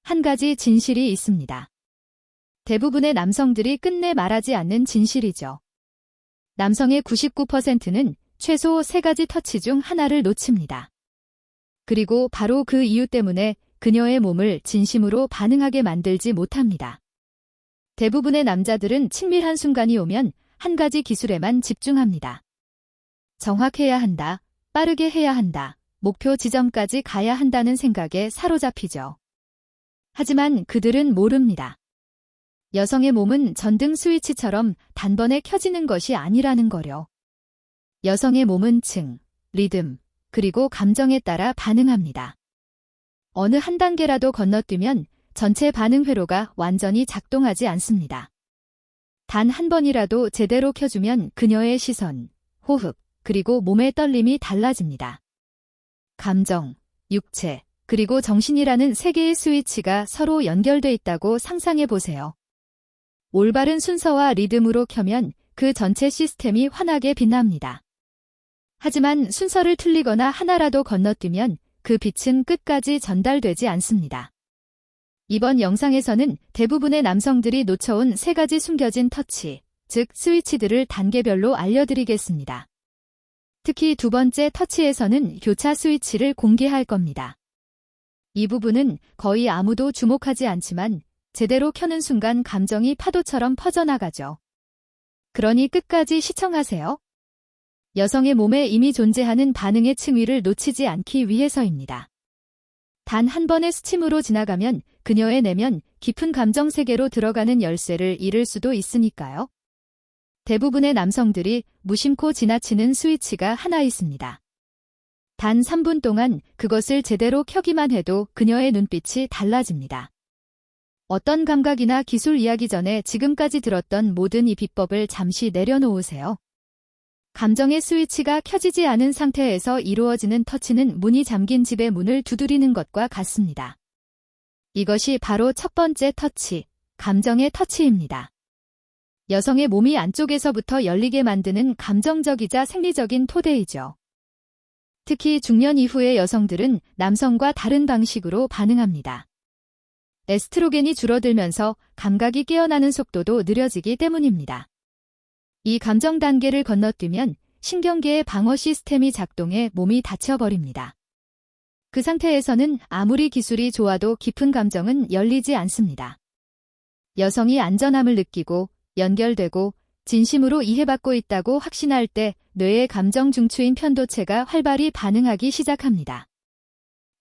한 가지 진실이 있습니다. 대부분의 남성들이 끝내 말하지 않는 진실이죠. 남성의 99%는 최소 3가지 터치 중 하나를 놓칩니다. 그리고 바로 그 이유 때문에 그녀의 몸을 진심으로 반응하게 만들지 못합니다. 대부분의 남자들은 친밀한 순간이 오면 한 가지 기술에만 집중합니다. 정확해야 한다, 빠르게 해야 한다, 목표 지점까지 가야 한다는 생각에 사로잡히죠. 하지만 그들은 모릅니다. 여성의 몸은 전등 스위치처럼 단번에 켜지는 것이 아니라는 거요. 여성의 몸은 층, 리듬, 그리고 감정에 따라 반응합니다. 어느 한 단계라도 건너뛰면 전체 반응 회로가 완전히 작동하지 않습니다. 단 한 번이라도 제대로 켜주면 그녀의 시선, 호흡, 그리고 몸의 떨림이 달라집니다. 감정, 육체, 그리고 정신이라는 3개의 스위치가 서로 연결돼 있다고 상상해 보세요. 올바른 순서와 리듬으로 켜면 그 전체 시스템이 환하게 빛납니다. 하지만 순서를 틀리거나 하나라도 건너뛰면 그 빛은 끝까지 전달되지 않습니다. 이번 영상에서는 대부분의 남성들이 놓쳐온 3가지 숨겨진 터치, 즉 스위치들을 단계별로 알려드리겠습니다. 특히 2번째 터치에서는 교차 스위치를 공개할 겁니다. 이 부분은 거의 아무도 주목하지 않지만 제대로 켜는 순간 감정이 파도처럼 퍼져나가죠. 그러니 끝까지 시청하세요. 여성의 몸에 이미 존재하는 반응의 층위를 놓치지 않기 위해서입니다. 단 한 번의 스침으로 지나가면 그녀의 내면 깊은 감정 세계로 들어가는 열쇠를 잃을 수도 있으니까요. 대부분의 남성들이 무심코 지나치는 스위치가 하나 있습니다. 단 3분 동안 그것을 제대로 켜기만 해도 그녀의 눈빛이 달라집니다. 어떤 감각이나 기술 이야기 전에 지금까지 들었던 모든 이 비법을 잠시 내려놓으세요. 감정의 스위치가 켜지지 않은 상태에서 이루어지는 터치는 문이 잠긴 집의 문을 두드리는 것과 같습니다. 이것이 바로 첫 번째 터치, 감정의 터치입니다. 여성의 몸이 안쪽에서부터 열리게 만드는 감정적이자 생리적인 토대이죠. 특히 중년 이후의 여성들은 남성과 다른 방식으로 반응합니다. 에스트로겐이 줄어들면서 감각이 깨어나는 속도도 느려지기 때문입니다. 이 감정 단계를 건너뛰면 신경계의 방어 시스템이 작동해 몸이 닫혀버립니다. 그 상태에서는 아무리 기술이 좋아도 깊은 감정은 열리지 않습니다. 여성이 안전함을 느끼고 연결되고 진심으로 이해받고 있다고 확신할 때 뇌의 감정 중추인 편도체가 활발히 반응하기 시작합니다.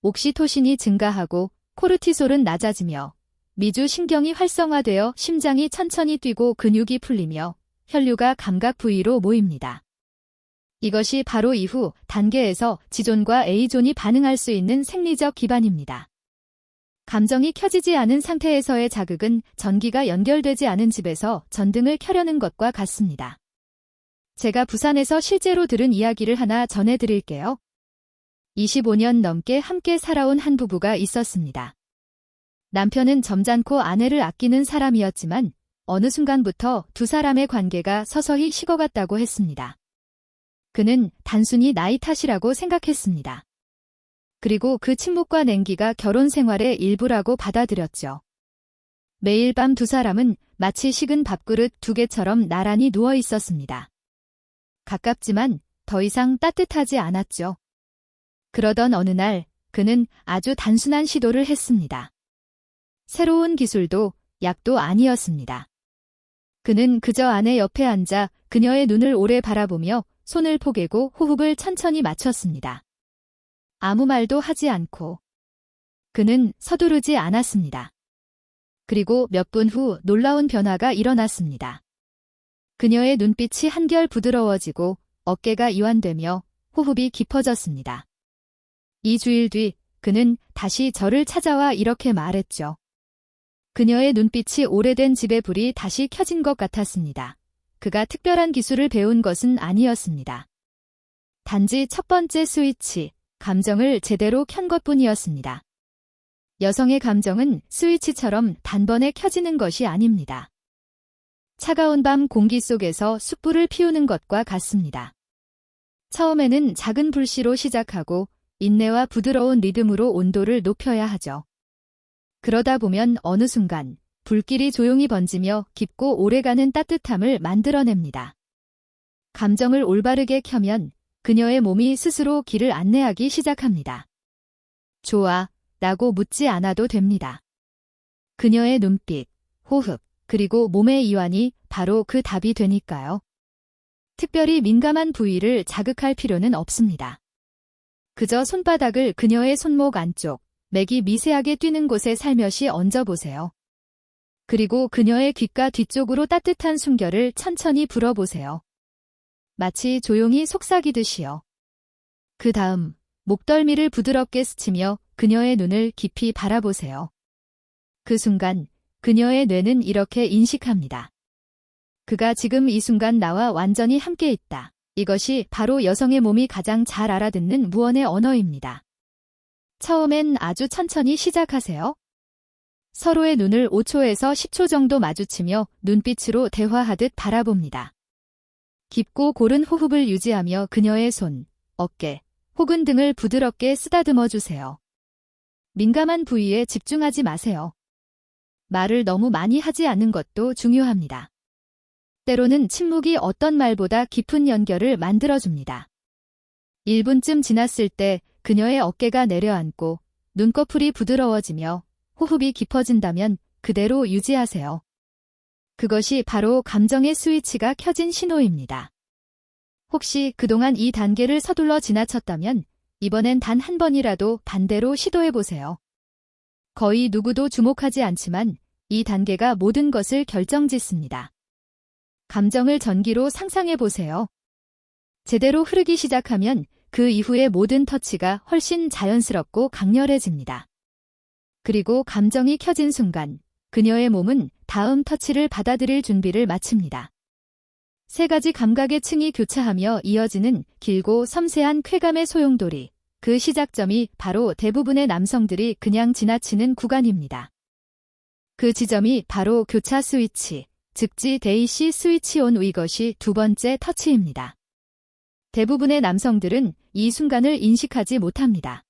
옥시토신이 증가하고 코르티솔은 낮아지며 미주 신경이 활성화되어 심장이 천천히 뛰고 근육이 풀리며 혈류가 감각 부위로 모입니다. 이것이 바로 이후 단계에서 G존과 A존이 반응할 수 있는 생리적 기반입니다. 감정이 켜지지 않은 상태에서의 자극은 전기가 연결되지 않은 집에서 전등을 켜려는 것과 같습니다. 제가 부산에서 실제로 들은 이야기를 하나 전해드릴게요. 25년 넘게 함께 살아온 한 부부가 있었습니다. 남편은 점잖고 아내를 아끼는 사람이었지만 어느 순간부터 두 사람의 관계가 서서히 식어갔다고 했습니다. 그는 단순히 나이 탓이라고 생각했습니다. 그리고 그 침묵과 냉기가 결혼 생활의 일부라고 받아들였죠. 매일 밤 두 사람은 마치 식은 밥그릇 2개처럼 나란히 누워 있었습니다. 가깝지만 더 이상 따뜻하지 않았죠. 그러던 어느 날 그는 아주 단순한 시도를 했습니다. 새로운 기술도 약도 아니었습니다. 그는 그저 아내 옆에 앉아 그녀의 눈을 오래 바라보며 손을 포개고 호흡을 천천히 맞췄습니다. 아무 말도 하지 않고. 그는 서두르지 않았습니다. 그리고 몇 분 후 놀라운 변화가 일어났습니다. 그녀의 눈빛이 한결 부드러워지고 어깨가 이완되며 호흡이 깊어졌습니다. 2주일 뒤 그는 다시 저를 찾아와 이렇게 말했죠. 그녀의 눈빛이 오래된 집의 불이 다시 켜진 것 같았습니다. 그가 특별한 기술을 배운 것은 아니었습니다. 단지 첫 번째 스위치, 감정을 제대로 켠 것뿐이었습니다. 여성의 감정은 스위치처럼 단번에 켜지는 것이 아닙니다. 차가운 밤 공기 속에서 숯불을 피우는 것과 같습니다. 처음에는 작은 불씨로 시작하고 인내와 부드러운 리듬으로 온도를 높여야 하죠. 그러다 보면 어느 순간 불길이 조용히 번지며 깊고 오래가는 따뜻함을 만들어냅니다. 감정을 올바르게 켜면 그녀의 몸이 스스로 길을 안내하기 시작합니다. 좋아, 라고 묻지 않아도 됩니다. 그녀의 눈빛, 호흡, 그리고 몸의 이완이 바로 그 답이 되니까요. 특별히 민감한 부위를 자극할 필요는 없습니다. 그저 손바닥을 그녀의 손목 안쪽, 맥이 미세하게 뛰는 곳에 살며시 얹어보세요. 그리고 그녀의 귓가 뒤쪽으로 따뜻한 숨결을 천천히 불어보세요. 마치 조용히 속삭이듯이요. 그 다음 목덜미를 부드럽게 스치며 그녀의 눈을 깊이 바라보세요. 그 순간 그녀의 뇌는 이렇게 인식합니다. 그가 지금 이 순간 나와 완전히 함께 있다. 이것이 바로 여성의 몸이 가장 잘 알아듣는 무언의 언어입니다. 처음엔 아주 천천히 시작하세요. 서로의 눈을 5초에서 10초 정도 마주치며 눈빛으로 대화하듯 바라봅니다. 깊고 고른 호흡을 유지하며 그녀의 손, 어깨, 혹은 등을 부드럽게 쓰다듬어 주세요. 민감한 부위에 집중하지 마세요. 말을 너무 많이 하지 않는 것도 중요합니다. 때로는 침묵이 어떤 말보다 깊은 연결을 만들어줍니다. 1분쯤 지났을 때 그녀의 어깨가 내려앉고 눈꺼풀이 부드러워지며 호흡이 깊어진다면 그대로 유지하세요. 그것이 바로 감정의 스위치가 켜진 신호입니다. 혹시 그동안 이 단계를 서둘러 지나쳤다면 이번엔 단 한 번이라도 반대로 시도해보세요. 거의 누구도 주목하지 않지만 이 단계가 모든 것을 결정짓습니다. 감정을 전기로 상상해보세요. 제대로 흐르기 시작하면 그 이후의 모든 터치가 훨씬 자연스럽고 강렬해집니다. 그리고 감정이 켜진 순간 그녀의 몸은 다음 터치를 받아들일 준비를 마칩니다. 세 가지 감각의 층이 교차하며 이어지는 길고 섬세한 쾌감의 소용돌이, 그 시작점이 바로 대부분의 남성들이 그냥 지나치는 구간입니다. 그 지점이 바로 교차 스위치, 즉지 데이시 스위치 온 이것이 두 번째 터치입니다. 대부분의 남성들은 이 순간을 인식하지 못합니다.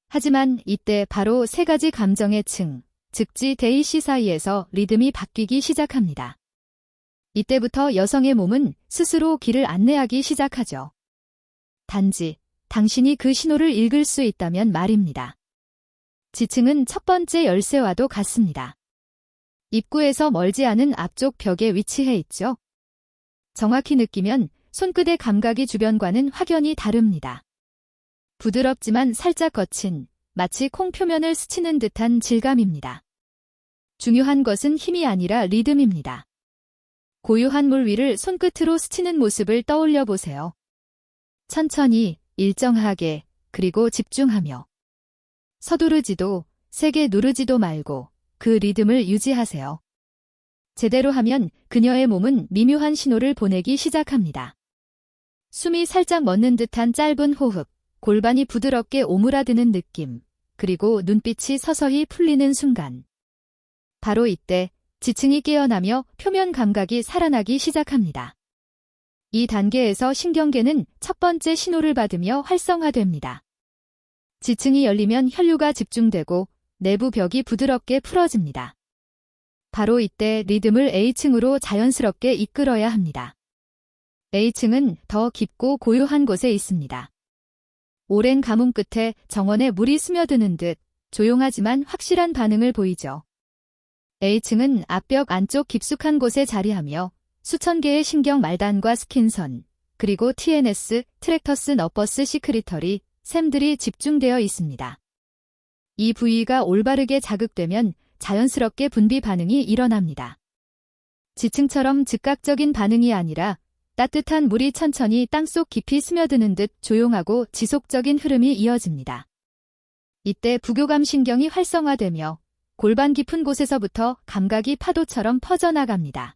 하지만 이때 바로 세 가지 감정의 층, 즉지 데이시 사이에서 리듬이 바뀌기 시작합니다. 이때부터 여성의 몸은 스스로 길을 안내하기 시작하죠. 단지 당신이 그 신호를 읽을 수 있다면 말입니다. 지층은 첫 번째 열쇠와도 같습니다. 입구에서 멀지 않은 앞쪽 벽에 위치해 있죠. 정확히 느끼면 손끝의 감각이 주변과는 확연히 다릅니다. 부드럽지만 살짝 거친, 마치 콩 표면을 스치는 듯한 질감입니다. 중요한 것은 힘이 아니라 리듬입니다. 고요한 물 위를 손끝으로 스치는 모습을 떠올려 보세요. 천천히, 일정하게, 그리고 집중하며. 서두르지도, 세게 누르지도 말고 그 리듬을 유지하세요. 제대로 하면 그녀의 몸은 미묘한 신호를 보내기 시작합니다. 숨이 살짝 멎는 듯한 짧은 호흡, 골반이 부드럽게 오므라드는 느낌, 그리고 눈빛이 서서히 풀리는 순간. 바로 이때 지층이 깨어나며 표면 감각이 살아나기 시작합니다. 이 단계에서 신경계는 첫 번째 신호를 받으며 활성화됩니다. 지층이 열리면 혈류가 집중되고 내부 벽이 부드럽게 풀어집니다. 바로 이때 리듬을 A층으로 자연스럽게 이끌어야 합니다. A층은 더 깊고 고요한 곳에 있습니다. 오랜 가뭄 끝에 정원에 물이 스며드는 듯 조용하지만 확실한 반응을 보이죠. A층은 앞벽 안쪽 깊숙한 곳에 자리하며 수천 개의 신경 말단과 스킨선, 그리고 TNS, 트랙터스 너버스 시크리터리, 샘들이 집중되어 있습니다. 이 부위가 올바르게 자극되면 자연스럽게 분비 반응이 일어납니다. 지층처럼 즉각적인 반응이 아니라 따뜻한 물이 천천히 땅속 깊이 스며드는 듯 조용하고 지속적인 흐름이 이어집니다. 이때 부교감 신경이 활성화되며 골반 깊은 곳에서부터 감각이 파도처럼 퍼져나갑니다.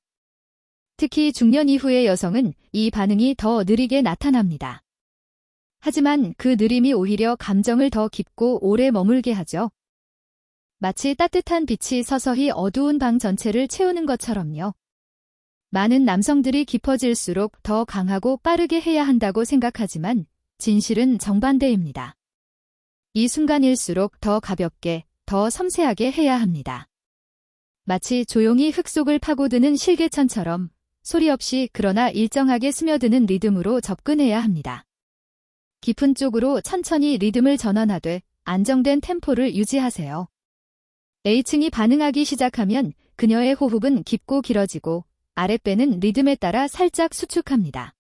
특히 중년 이후의 여성은 이 반응이 더 느리게 나타납니다. 하지만 그 느림이 오히려 감정을 더 깊고 오래 머물게 하죠. 마치 따뜻한 빛이 서서히 어두운 방 전체를 채우는 것처럼요. 많은 남성들이 깊어질수록 더 강하고 빠르게 해야 한다고 생각하지만 진실은 정반대입니다. 이 순간일수록 더 가볍게, 더 섬세하게 해야 합니다. 마치 조용히 흙 속을 파고드는 실개천처럼 소리 없이 그러나 일정하게 스며드는 리듬으로 접근해야 합니다. 깊은 쪽으로 천천히 리듬을 전환하되 안정된 템포를 유지하세요. A층이 반응하기 시작하면 그녀의 호흡은 깊고 길어지고 아랫배는 리듬에 따라 살짝 수축합니다.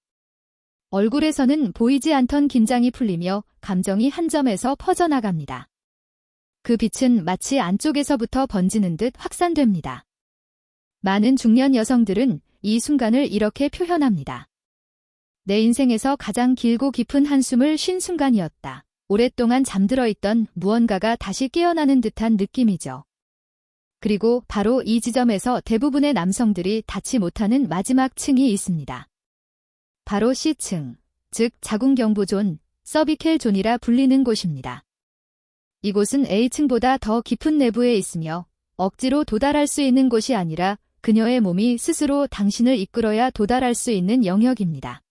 얼굴에서는 보이지 않던 긴장이 풀리며 감정이 한 점에서 퍼져나갑니다. 그 빛은 마치 안쪽에서부터 번지는 듯 확산됩니다. 많은 중년 여성들은 이 순간을 이렇게 표현합니다. 내 인생에서 가장 길고 깊은 한숨을 쉰 순간이었다. 오랫동안 잠들어 있던 무언가가 다시 깨어나는 듯한 느낌이죠. 그리고 바로 이 지점에서 대부분의 남성들이 닿지 못하는 마지막 층이 있습니다. 바로 C층, 즉 자궁경부존, 서비켈 존이라 불리는 곳입니다. 이곳은 A층보다 더 깊은 내부에 있으며 억지로 도달할 수 있는 곳이 아니라 그녀의 몸이 스스로 당신을 이끌어야 도달할 수 있는 영역입니다.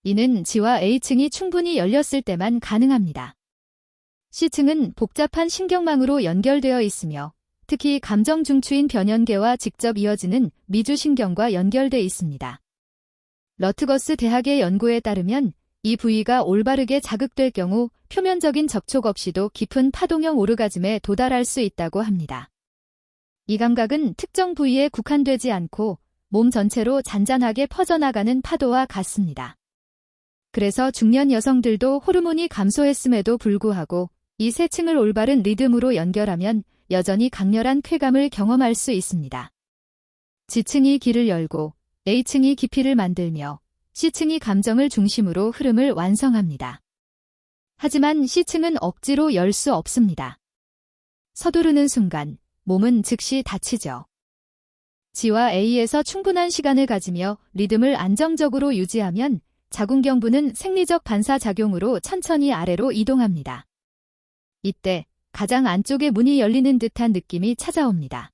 이는 G와 A층이 충분히 열렸을 때만 가능합니다. C층은 복잡한 신경망으로 연결되어 있으며 특히 감정 중추인 변연계와 직접 이어지는 미주신경과 연결돼 있습니다. 러트거스 대학의 연구에 따르면 이 부위가 올바르게 자극될 경우 표면적인 접촉 없이도 깊은 파동형 오르가즘에 도달할 수 있다고 합니다. 이 감각은 특정 부위에 국한되지 않고 몸 전체로 잔잔하게 퍼져나가는 파도와 같습니다. 그래서 중년 여성들도 호르몬이 감소했음에도 불구하고 이 세 층을 올바른 리듬으로 연결하면 여전히 강렬한 쾌감을 경험할 수 있습니다. G층이 길을 열고 A층이 깊이를 만들며 C층이 감정을 중심으로 흐름을 완성합니다. 하지만 C층은 억지로 열 수 없습니다. 서두르는 순간 몸은 즉시 다치죠. G와 A에서 충분한 시간을 가지며 리듬을 안정적으로 유지하면 자궁경부는 생리적 반사작용으로 천천히 아래로 이동합니다. 이때 가장 안쪽의 문이 열리는 듯한 느낌이 찾아옵니다.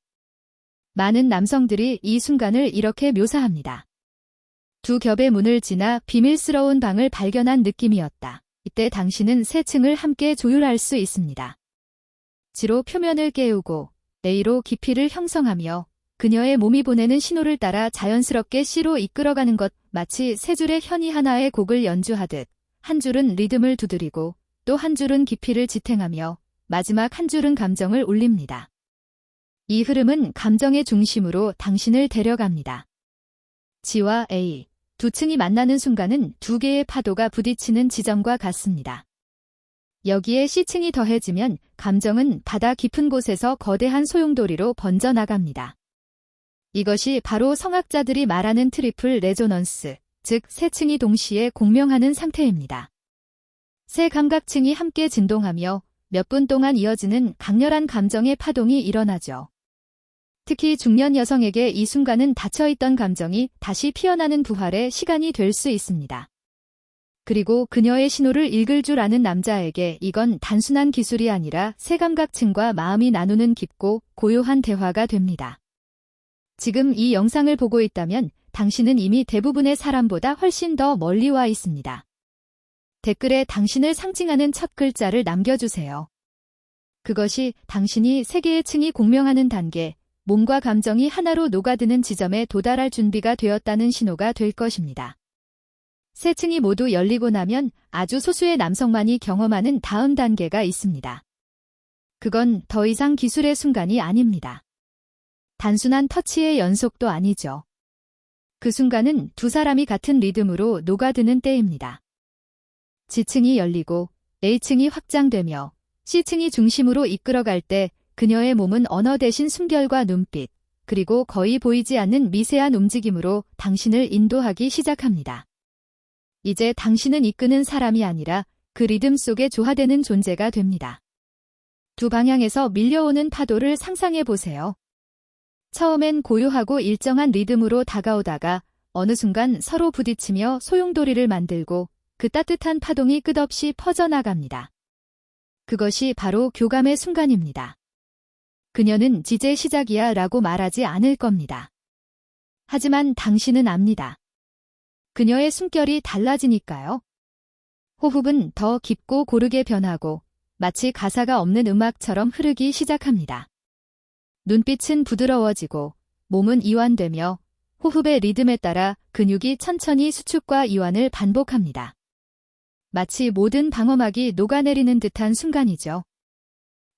많은 남성들이 이 순간을 이렇게 묘사합니다. 두 겹의 문을 지나 비밀스러운 방을 발견한 느낌이었다. 이때 당신은 세 층을 함께 조율할 수 있습니다. G로 표면을 깨우고 A로 깊이를 형성하며 그녀의 몸이 보내는 신호를 따라 자연스럽게 C로 이끌어가는 것, 마치 세 줄의 현이 하나의 곡을 연주하듯 한 줄은 리듬을 두드리고 또 한 줄은 깊이를 지탱하며 마지막 한 줄은 감정을 울립니다. 이 흐름은 감정의 중심으로 당신을 데려갑니다. G와 A, 두 층이 만나는 순간은 두 개의 파도가 부딪히는 지점과 같습니다. 여기에 C층이 더해지면 감정은 바다 깊은 곳에서 거대한 소용돌이로 번져나갑니다. 이것이 바로 성악자들이 말하는 트리플 레조넌스, 즉 세 층이 동시에 공명하는 상태입니다. 세 감각층이 함께 진동하며 몇 분 동안 이어지는 강렬한 감정의 파동이 일어나죠. 특히 중년 여성에게 이 순간은 닫혀있던 감정이 다시 피어나는 부활의 시간이 될 수 있습니다. 그리고 그녀의 신호를 읽을 줄 아는 남자에게 이건 단순한 기술이 아니라 세 감각층과 마음이 나누는 깊고 고요한 대화가 됩니다. 지금 이 영상을 보고 있다면 당신은 이미 대부분의 사람보다 훨씬 더 멀리 와 있습니다. 댓글에 당신을 상징하는 첫 글자를 남겨주세요. 그것이 당신이 세 개의 층이 공명하는 단계, 몸과 감정이 하나로 녹아드는 지점에 도달할 준비가 되었다는 신호가 될 것입니다. 세 층이 모두 열리고 나면 아주 소수의 남성만이 경험하는 다음 단계가 있습니다. 그건 더 이상 기술의 순간이 아닙니다. 단순한 터치의 연속도 아니죠. 그 순간은 두 사람이 같은 리듬으로 녹아드는 때입니다. G층이 열리고 A층이 확장되며 C층이 중심으로 이끌어갈 때 그녀의 몸은 언어 대신 숨결과 눈빛, 그리고 거의 보이지 않는 미세한 움직임으로 당신을 인도하기 시작합니다. 이제 당신은 이끄는 사람이 아니라 그 리듬 속에 조화되는 존재가 됩니다. 두 방향에서 밀려오는 파도를 상상해 보세요. 처음엔 고요하고 일정한 리듬으로 다가오다가 어느 순간 서로 부딪히며 소용돌이를 만들고 그 따뜻한 파동이 끝없이 퍼져나갑니다. 그것이 바로 교감의 순간입니다. 그녀는 이제 시작이야 라고 말하지 않을 겁니다. 하지만 당신은 압니다. 그녀의 숨결이 달라지니까요. 호흡은 더 깊고 고르게 변하고 마치 가사가 없는 음악처럼 흐르기 시작합니다. 눈빛은 부드러워지고 몸은 이완되며 호흡의 리듬에 따라 근육이 천천히 수축과 이완을 반복합니다. 마치 모든 방어막이 녹아내리는 듯한 순간이죠.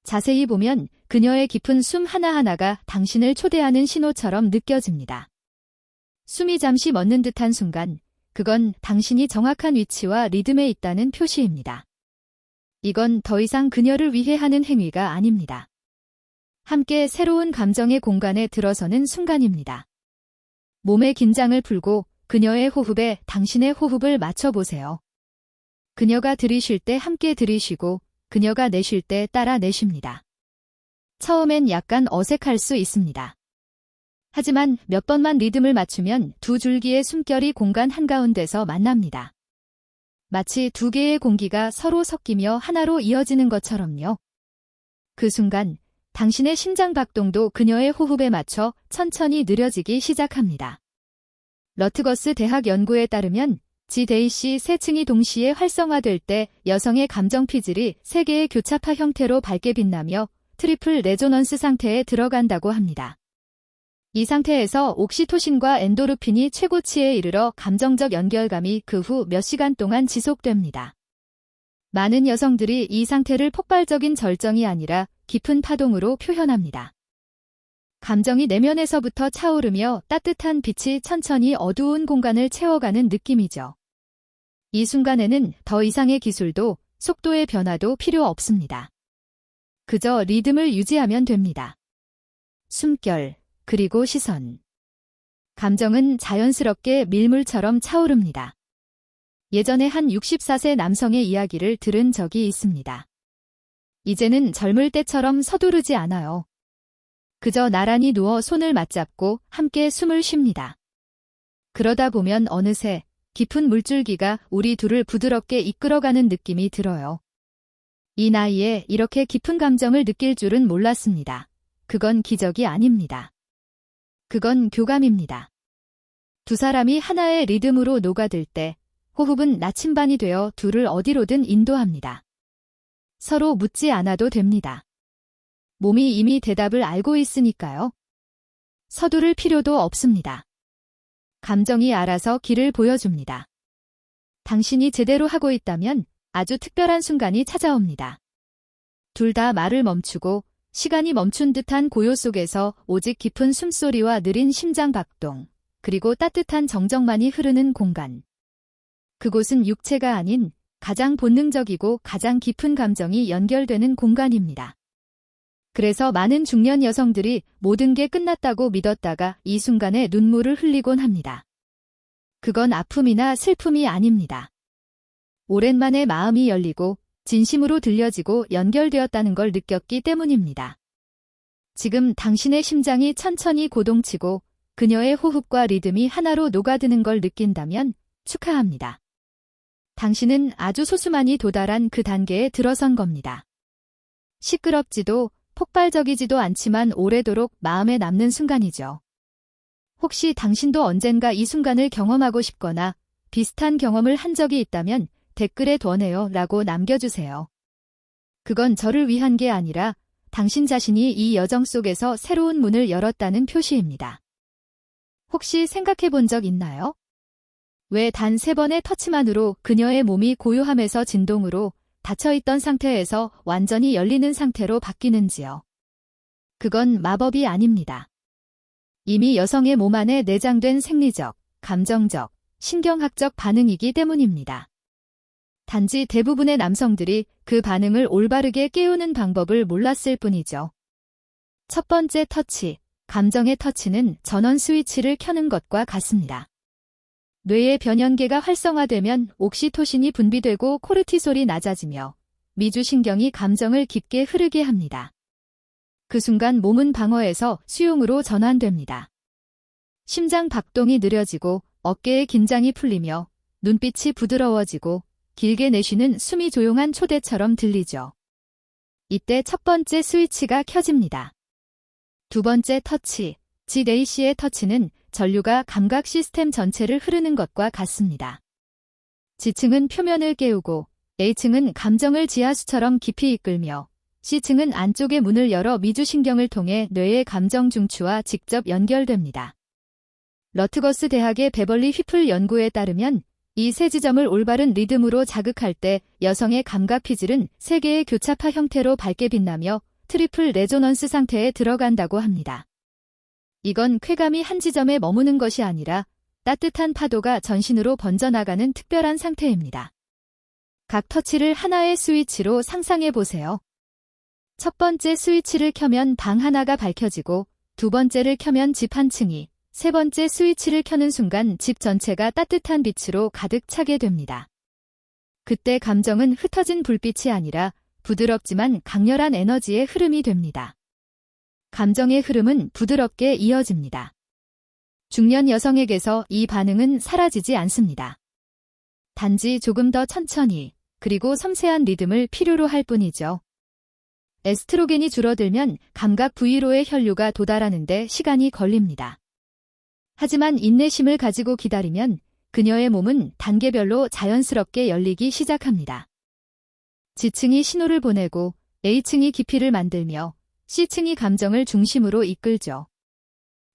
자세히 보면 그녀의 깊은 숨 하나하나가 당신을 초대하는 신호처럼 느껴집니다. 숨이 잠시 멎는 듯한 순간, 그건 당신이 정확한 위치와 리듬에 있다는 표시입니다. 이건 더 이상 그녀를 위해 하는 행위가 아닙니다. 함께 새로운 감정의 공간에 들어서는 순간입니다. 몸의 긴장을 풀고 그녀의 호흡에 당신의 호흡을 맞춰보세요. 그녀가 들이쉴 때 함께 들이쉬고 그녀가 내쉴 때 따라 내쉽니다. 처음엔 약간 어색할 수 있습니다. 하지만 몇 번만 리듬을 맞추면 두 줄기의 숨결이 공간 한가운데서 만납니다. 마치 두 개의 공기가 서로 섞이며 하나로 이어지는 것처럼요. 그 순간 당신의 심장 박동도 그녀의 호흡에 맞춰 천천히 느려지기 시작합니다. 러트거스 대학 연구에 따르면 지데이시 세 층이 동시에 활성화될 때 여성의 감정 피질이 세 개의 교차파 형태로 밝게 빛나며 트리플 레조넌스 상태에 들어간다고 합니다. 이 상태에서 옥시토신과 엔도르핀이 최고치에 이르러 감정적 연결감이 그 후 몇 시간 동안 지속됩니다. 많은 여성들이 이 상태를 폭발적인 절정이 아니라 깊은 파동으로 표현합니다. 감정이 내면에서부터 차오르며 따뜻한 빛이 천천히 어두운 공간을 채워가는 느낌이죠. 이 순간에는 더 이상의 기술도 속도의 변화도 필요 없습니다. 그저 리듬을 유지하면 됩니다. 숨결, 그리고 시선. 감정은 자연스럽게 밀물처럼 차오릅니다. 예전에 한 64세 남성의 이야기를 들은 적이 있습니다. 이제는 젊을 때처럼 서두르지 않아요. 그저 나란히 누워 손을 맞잡고 함께 숨을 쉽니다. 그러다 보면 어느새 깊은 물줄기가 우리 둘을 부드럽게 이끌어가는 느낌이 들어요. 이 나이에 이렇게 깊은 감정을 느낄 줄은 몰랐습니다. 그건 기적이 아닙니다. 그건 교감입니다. 두 사람이 하나의 리듬으로 녹아들 때 호흡은 나침반이 되어 둘을 어디로든 인도합니다. 서로 묻지 않아도 됩니다. 몸이 이미 대답을 알고 있으니까요. 서두를 필요도 없습니다. 감정이 알아서 길을 보여줍니다. 당신이 제대로 하고 있다면 아주 특별한 순간이 찾아옵니다. 둘 다 말을 멈추고 시간이 멈춘 듯한 고요 속에서 오직 깊은 숨소리와 느린 심장 박동, 그리고 따뜻한 정적만이 흐르는 공간. 그곳은 육체가 아닌 가장 본능적이고 가장 깊은 감정이 연결되는 공간입니다. 그래서 많은 중년 여성들이 모든 게 끝났다고 믿었다가 이 순간에 눈물을 흘리곤 합니다. 그건 아픔이나 슬픔이 아닙니다. 오랜만에 마음이 열리고 진심으로 들려지고 연결되었다는 걸 느꼈기 때문입니다. 지금 당신의 심장이 천천히 고동치고 그녀의 호흡과 리듬이 하나로 녹아드는 걸 느낀다면 축하합니다. 당신은 아주 소수만이 도달한 그 단계에 들어선 겁니다. 시끄럽지도 폭발적이지도 않지만 오래도록 마음에 남는 순간이죠. 혹시 당신도 언젠가 이 순간을 경험하고 싶거나 비슷한 경험을 한 적이 있다면 댓글에 "더네요" 라고 남겨주세요. 그건 저를 위한 게 아니라 당신 자신이 이 여정 속에서 새로운 문을 열었다는 표시입니다. 혹시 생각해 본 적 있나요? 왜 단 3번의 터치만으로 그녀의 몸이 고요함에서 진동으로 닫혀있던 상태에서 완전히 열리는 상태로 바뀌는지요? 그건 마법이 아닙니다. 이미 여성의 몸 안에 내장된 생리적, 감정적, 신경학적 반응이기 때문입니다. 단지 대부분의 남성들이 그 반응을 올바르게 깨우는 방법을 몰랐을 뿐이죠. 첫 번째 터치, 감정의 터치는 전원 스위치를 켜는 것과 같습니다. 뇌의 변연계가 활성화되면 옥시토신이 분비되고 코르티솔이 낮아지며 미주신경이 감정을 깊게 흐르게 합니다. 그 순간 몸은 방어에서 수용으로 전환됩니다. 심장 박동이 느려지고 어깨의 긴장이 풀리며 눈빛이 부드러워지고 길게 내쉬는 숨이 조용한 초대처럼 들리죠. 이때 첫 번째 스위치가 켜집니다. 두 번째 터치, 지레이시의 터치는 전류가 감각 시스템 전체를 흐르는 것과 같습니다. 지층은 표면을 깨우고 A층은 감정을 지하수처럼 깊이 이끌며 C층은 안쪽의 문을 열어 미주신경을 통해 뇌의 감정 중추와 직접 연결됩니다. 러트거스 대학의 베벌리 휘플 연구에 따르면 이 세 지점을 올바른 리듬으로 자극할 때 여성의 감각 피질은 세 개의 교차파 형태로 밝게 빛나며 트리플 레조넌스 상태에 들어간다고 합니다. 이건 쾌감이 한 지점에 머무는 것이 아니라 따뜻한 파도가 전신으로 번져나가는 특별한 상태입니다. 각 터치를 하나의 스위치로 상상해 보세요. 첫 번째 스위치를 켜면 방 하나가 밝혀지고 두 번째를 켜면 집 한 층이, 세 번째 스위치를 켜는 순간 집 전체가 따뜻한 빛으로 가득 차게 됩니다. 그때 감정은 흩어진 불빛이 아니라 부드럽지만 강렬한 에너지의 흐름이 됩니다. 감정의 흐름은 부드럽게 이어집니다. 중년 여성에게서 이 반응은 사라지지 않습니다. 단지 조금 더 천천히, 그리고 섬세한 리듬을 필요로 할 뿐이죠. 에스트로겐이 줄어들면 감각 부위로의 혈류가 도달하는데 시간이 걸립니다. 하지만 인내심을 가지고 기다리면 그녀의 몸은 단계별로 자연스럽게 열리기 시작합니다. G층이 신호를 보내고 A층이 깊이를 만들며 C층이 감정을 중심으로 이끌죠.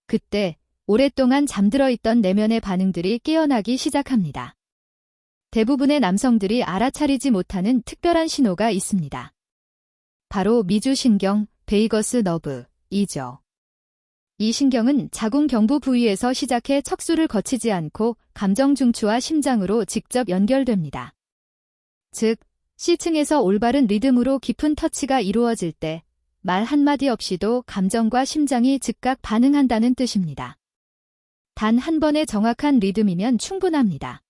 그때 오랫동안 잠들어 있던 내면의 반응들이 깨어나기 시작합니다. 대부분의 남성들이 알아차리지 못하는 특별한 신호가 있습니다. 바로 미주신경, 베이거스 너브이죠. 이 신경은 자궁경부 부위에서 시작해 척수를 거치지 않고 감정 중추와 심장으로 직접 연결됩니다. 즉, C층에서 올바른 리듬으로 깊은 터치가 이루어질 때 말 한마디 없이도 감정과 심장이 즉각 반응한다는 뜻입니다. 단 한 번의 정확한 리듬이면 충분합니다.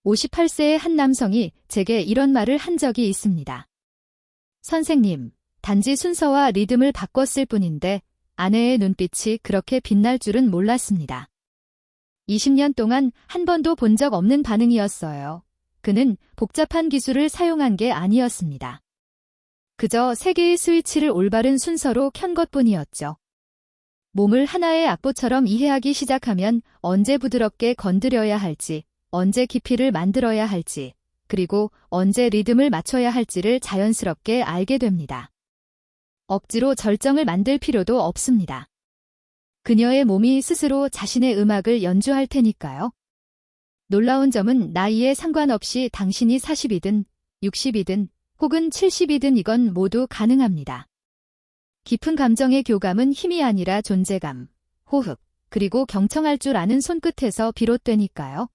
58세의 한 남성이 제게 이런 말을 한 적이 있습니다. 선생님, 단지 순서와 리듬을 바꿨을 뿐인데 아내의 눈빛이 그렇게 빛날 줄은 몰랐습니다. 20년 동안 한 번도 본 적 없는 반응이었어요. 그는 복잡한 기술을 사용한 게 아니었습니다. 그저 세 개의 스위치를 올바른 순서로 켠 것뿐이었죠. 몸을 하나의 악보처럼 이해하기 시작하면 언제 부드럽게 건드려야 할지, 언제 깊이를 만들어야 할지, 그리고 언제 리듬을 맞춰야 할지를 자연스럽게 알게 됩니다. 억지로 절정을 만들 필요도 없습니다. 그녀의 몸이 스스로 자신의 음악을 연주할 테니까요. 놀라운 점은 나이에 상관없이 당신이 40이든 60이든 혹은 70이든 이건 모두 가능합니다. 깊은 감정의 교감은 힘이 아니라 존재감, 호흡, 그리고 경청할 줄 아는 손끝에서 비롯되니까요.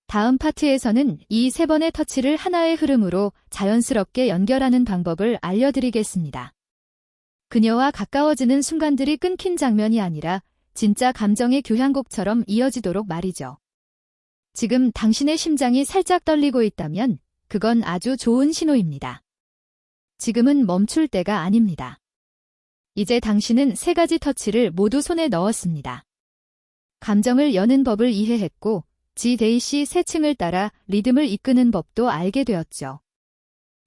다음 파트에서는 이 세 번의 터치를 하나의 흐름으로 자연스럽게 연결하는 방법을 알려드리겠습니다. 그녀와 가까워지는 순간들이 끊긴 장면이 아니라 진짜 감정의 교향곡처럼 이어지도록 말이죠. 지금 당신의 심장이 살짝 떨리고 있다면 그건 아주 좋은 신호입니다. 지금은 멈출 때가 아닙니다. 이제 당신은 세 가지 터치를 모두 손에 넣었습니다. 감정을 여는 법을 이해했고 G-C 세 층을 따라 리듬을 이끄는 법도 알게 되었죠.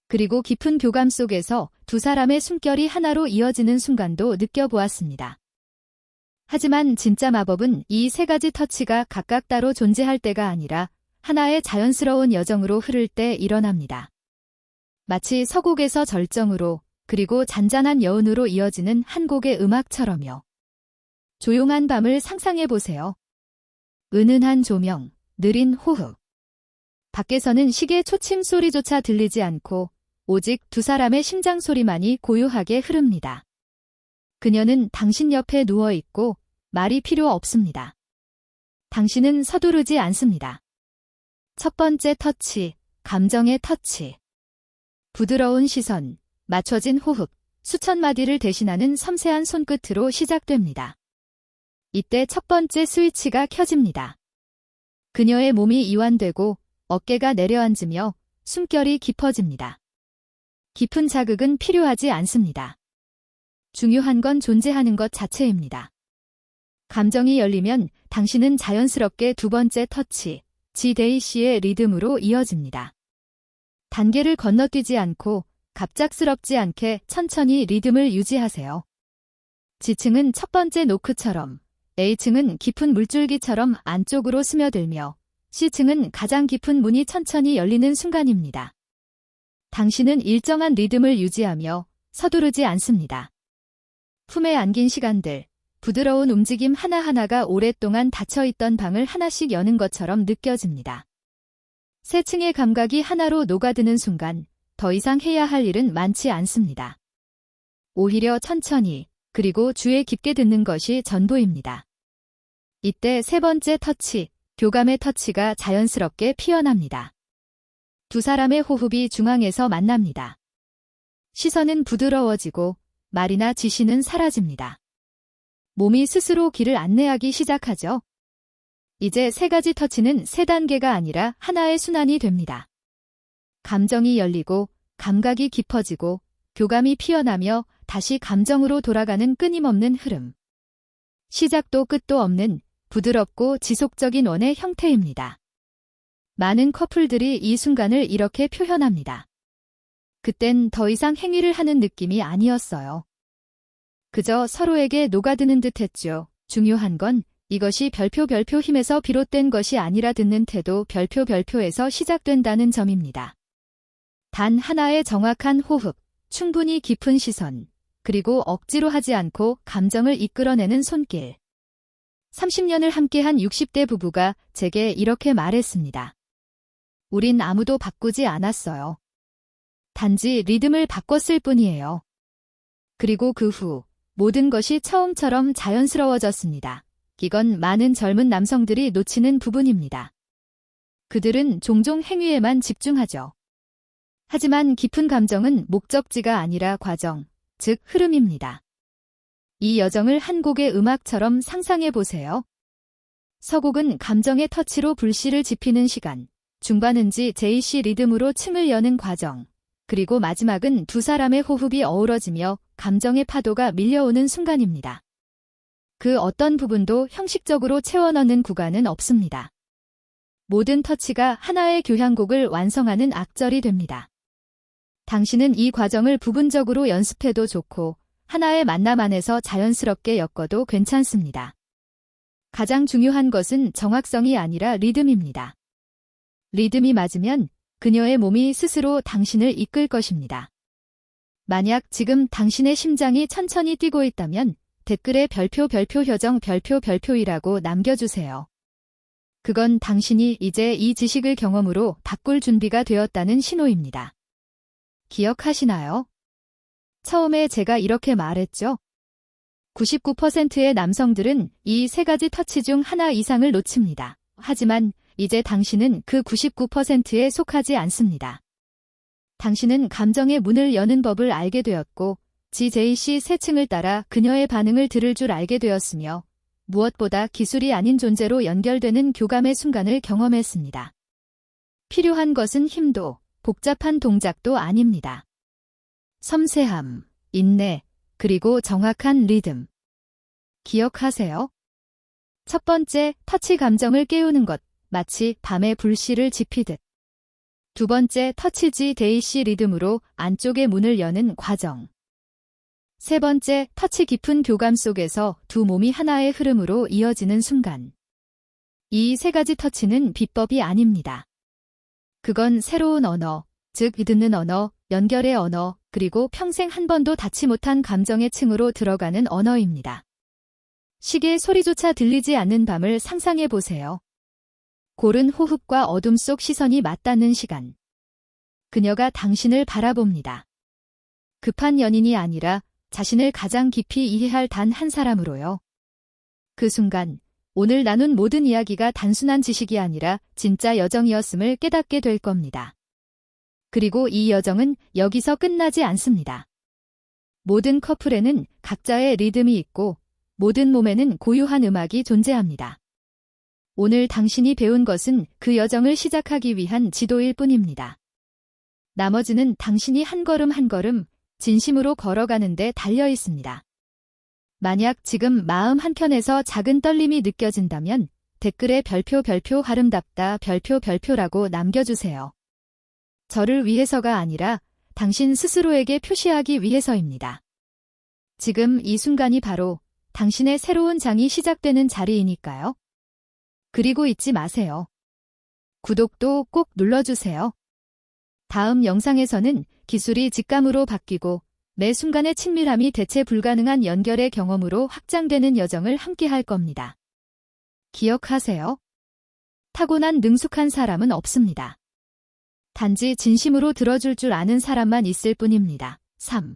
그리고 깊은 교감 속에서 두 사람의 숨결이 하나로 이어지는 순간도 느껴보았습니다. 하지만 진짜 마법은 이 세 가지 터치가 각각 따로 존재할 때가 아니라 하나의 자연스러운 여정으로 흐를 때 일어납니다. 마치 서곡에서 절정으로 그리고 잔잔한 여운으로 이어지는 한 곡의 음악처럼요. 조용한 밤을 상상해 보세요. 은은한 조명, 느린 호흡. 밖에서는 시계 초침 소리조차 들리지 않고 오직 두 사람의 심장 소리만이 고요하게 흐릅니다. 그녀는 당신 옆에 누워있고 말이 필요 없습니다. 당신은 서두르지 않습니다. 첫 번째 터치, 감정의 터치. 부드러운 시선, 맞춰진 호흡, 수천 마디를 대신하는 섬세한 손끝으로 시작됩니다. 이때 첫 번째 스위치가 켜집니다. 그녀의 몸이 이완되고 어깨가 내려앉으며 숨결이 깊어집니다. 깊은 자극은 필요하지 않습니다. 중요한 건 존재하는 것 자체입니다. 감정이 열리면 당신은 자연스럽게 두 번째 터치, G-C의 리듬으로 이어집니다. 단계를 건너뛰지 않고 갑작스럽지 않게 천천히 리듬을 유지하세요. G층은 첫 번째 노크처럼, A층은 깊은 물줄기처럼 안쪽으로 스며들며 C층은 가장 깊은 문이 천천히 열리는 순간입니다. 당신은 일정한 리듬을 유지하며 서두르지 않습니다. 품에 안긴 시간들, 부드러운 움직임 하나하나가 오랫동안 닫혀있던 방을 하나씩 여는 것처럼 느껴집니다. 세 층의 감각이 하나로 녹아드는 순간 더 이상 해야 할 일은 많지 않습니다. 오히려 천천히 그리고 주의 깊게 듣는 것이 전부입니다. 이때 세 번째 터치, 교감의 터치가 자연스럽게 피어납니다. 두 사람의 호흡이 중앙에서 만납니다. 시선은 부드러워지고 말이나 지시는 사라집니다. 몸이 스스로 길을 안내하기 시작하죠. 이제 세 가지 터치는 세 단계가 아니라 하나의 순환이 됩니다. 감정이 열리고 감각이 깊어지고 교감이 피어나며 다시 감정으로 돌아가는 끊임없는 흐름. 시작도 끝도 없는 부드럽고 지속적인 원의 형태입니다. 많은 커플들이 이 순간을 이렇게 표현합니다. 그땐 더 이상 행위를 하는 느낌이 아니었어요. 그저 서로에게 녹아드는 듯 했죠. 중요한 건 이것이 별표 힘에서 비롯된 것이 아니라 듣는 태도 별표에서 시작된다는 점입니다. 단 하나의 정확한 호흡, 충분히 깊은 시선, 그리고 억지로 하지 않고 감정을 이끌어내는 손길. 30년을 함께한 60대 부부가 제게 이렇게 말했습니다. 우린 아무도 바꾸지 않았어요. 단지 리듬을 바꿨을 뿐이에요. 그리고 그 후 모든 것이 처음처럼 자연스러워졌습니다. 이건 많은 젊은 남성들이 놓치는 부분입니다. 그들은 종종 행위에만 집중하죠. 하지만 깊은 감정은 목적지가 아니라 과정, 즉 흐름입니다. 이 여정을 한 곡의 음악처럼 상상해 보세요. 서곡은 감정의 터치로 불씨를 지피는 시간, 중반은 J.C. 리듬으로 층을 여는 과정, 그리고 마지막은 두 사람의 호흡이 어우러지며 감정의 파도가 밀려오는 순간입니다. 그 어떤 부분도 형식적으로 채워넣는 구간은 없습니다. 모든 터치가 하나의 교향곡을 완성하는 악절이 됩니다. 당신은 이 과정을 부분적으로 연습해도 좋고 하나의 만남 안에서 자연스럽게 엮어도 괜찮습니다. 가장 중요한 것은 정확성이 아니라 리듬입니다. 리듬이 맞으면 그녀의 몸이 스스로 당신을 이끌 것입니다. 만약 지금 당신의 심장이 천천히 뛰고 있다면 댓글에 별표 효정 별표이라고 남겨주세요. 그건 당신이 이제 이 지식을 경험으로 바꿀 준비가 되었다는 신호입니다. 기억하시나요? 처음에 제가 이렇게 말했죠? 99%의 남성들은 이 세 가지 터치 중 하나 이상을 놓칩니다. 하지만 이제 당신은 그 99%에 속하지 않습니다. 당신은 감정의 문을 여는 법을 알게 되었고 J.C. 세 층을 따라 그녀의 반응을 들을 줄 알게 되었으며 무엇보다 기술이 아닌 존재로 연결되는 교감의 순간을 경험했습니다. 필요한 것은 힘도 복잡한 동작도 아닙니다. 섬세함, 인내, 그리고 정확한 리듬. 기억하세요? 첫 번째, 터치 감정을 깨우는 것, 마치 밤에 불씨를 지피듯. 두 번째, 터치 J.C. 리듬으로 안쪽의 문을 여는 과정. 세 번째, 터치 깊은 교감 속에서 두 몸이 하나의 흐름으로 이어지는 순간. 이 세 가지 터치는 비법이 아닙니다. 그건 새로운 언어, 즉 듣는 언어, 연결의 언어, 그리고 평생 한 번도 닿지 못한 감정의 층으로 들어가는 언어입니다. 시계 소리조차 들리지 않는 밤을 상상해 보세요. 고른 호흡과 어둠 속 시선이 맞닿는 시간. 그녀가 당신을 바라봅니다. 급한 연인이 아니라 자신을 가장 깊이 이해할 단 한 사람으로요. 그 순간 오늘 나눈 모든 이야기가 단순한 지식이 아니라 진짜 여정이었음을 깨닫게 될 겁니다. 그리고 이 여정은 여기서 끝나지 않습니다. 모든 커플에는 각자의 리듬이 있고 모든 몸에는 고유한 음악이 존재합니다. 오늘 당신이 배운 것은 그 여정을 시작하기 위한 지도일 뿐입니다. 나머지는 당신이 한 걸음 한 걸음 진심으로 걸어가는 데 달려 있습니다. 만약 지금 마음 한켠에서 작은 떨림이 느껴진다면 댓글에 별표 아름답다 별표라고 남겨주세요. 저를 위해서가 아니라 당신 스스로에게 표시하기 위해서입니다. 지금 이 순간이 바로 당신의 새로운 장이 시작되는 자리이니까요. 그리고 잊지 마세요. 구독도 꼭 눌러주세요. 다음 영상에서는 기술이 직감으로 바뀌고 매 순간의 친밀함이 대체 불가능한 연결의 경험으로 확장되는 여정을 함께 할 겁니다. 기억하세요. 타고난 능숙한 사람은 없습니다. 단지 진심으로 들어줄 줄 아는 사람만 있을 뿐입니다. 3.